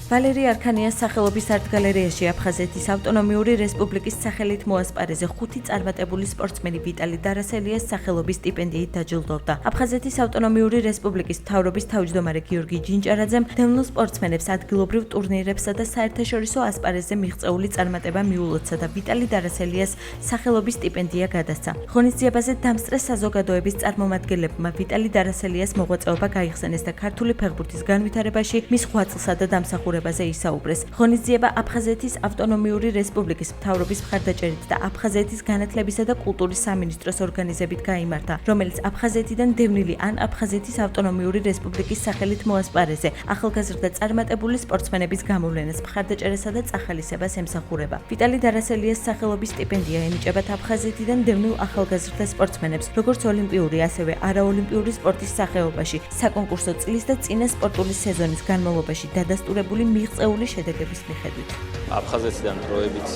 ვალერი არქანიას სახელობის არტ-გალერეაში აფხაზეთის ავტონომიური რესპუბლიკის სახელით მოასპარეზე 5 წარმატებული სპორტსმენი ვიტალი დარასელიას სახელობის სტიპენდიით დაჯილდოვდა. აფხაზეთის ავტონომიური რესპუბლიკის მთავრობის თავმჯდომარე გიორგი ჯინჭარაძემ დევნილ სპორტსმენებს ადგილობრივ ტურნირებსა და საერთაშორისო ასპარეზზე მიღწეული წარმატება მიულოცა და ვიტალი დარასელიას სახელობის სტიპენდია გადასცა. ღონისძიებაზე დამსწრე საზოგადოების წარმომადგენლებმა ვიტალი დარასელიას მოღვაწეობა გაიხსენეს და ქართული ფეხბურთის განვითარებაში მის ღვაწლსა და დამსახურებაზე ისაუბრეს. ღონისძიება აფხაზეთის ავტონომიური რესპუბლიკის მთავრობის მხარდაჭერით და აფხაზეთის განათლებისა და კულტურის სამინისტროს ორგანიზებით გაიმართა, რომელიც აფხაზეთიდან დევნილი ან აფხაზეთის ავტონომიური რესპუბლიკის სახელით მოასპარეზე ახალგაზრდა წარმატებული სპორტსმენების გამოვლენას, მხარდაჭერასა და წახალისებას ემსახურება. ვიტალი დარასელიას სახელობის სტიპენდია ენიჭებათ აფხაზეთიდან დევნილ ახალგაზრდა სპორტსმენებს, როგორც ოლიმპიური, ასევე არაოლიმპიური სპორტის სახეობაში, საკონკურსო წლის და წინა სპორტული სეზონის განმავლობაში დადასტურებული მიღწეული შედეგების მიხედვით. აფხაზეთიდან დროებით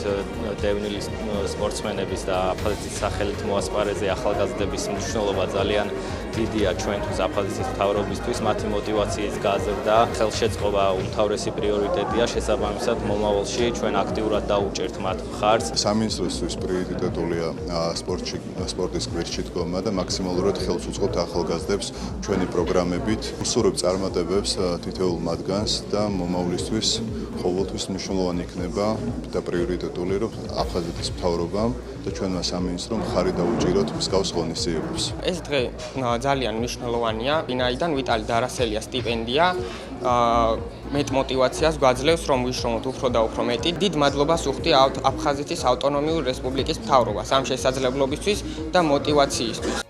დევნილი სპორტსმენების და აფხაზეთის სახელით მოასპარეზე ახალგაზრდების მნიშვნელობა ძალიან დიდია ჩვენთვის აფხაზეთის მთავრობისთვის, მათი მოტივაციის გაზრდა, ხელშეწყობა უმთავრესი პრიორიტეტია, შესაბამისად მომავალში ჩვენ აქტიურად დაუჭერთ მათ მხარს. სამინისტროსთვის პრიორიტეტულია სპორტის გვერდში დგომა და მაქსიმალურად ხელს უწყობთ ახალგაზრდებს ჩვენი პროგრამებით. ვსურვებთ წარმატებებს თითოეულ მათგანს და მომავლისთვის ყოველთვის მნიშვნელოვანი იქნება და პრიორიტეტული, რომ აფხაზეთის მთავრობამ და ჩვენმა სამინისტრომ ხარი დაუჭიროთ მსგავს ღონისძიებებს. ეს დღე ძალიან მნიშვნელოვანია, ვინაიდან ვიტალი დარასელიას სტიპენდია მეტ მოტივაციას გვაძლევს, რომ ვიშრომოთ უფრო და უფრო მეტი. დიდ მადლობას ვუხდი აფხაზეთის ავტონომიური რესპუბლიკის მთავრობას ამ შესაძლებლობისთვის და მოტივაციისთვის.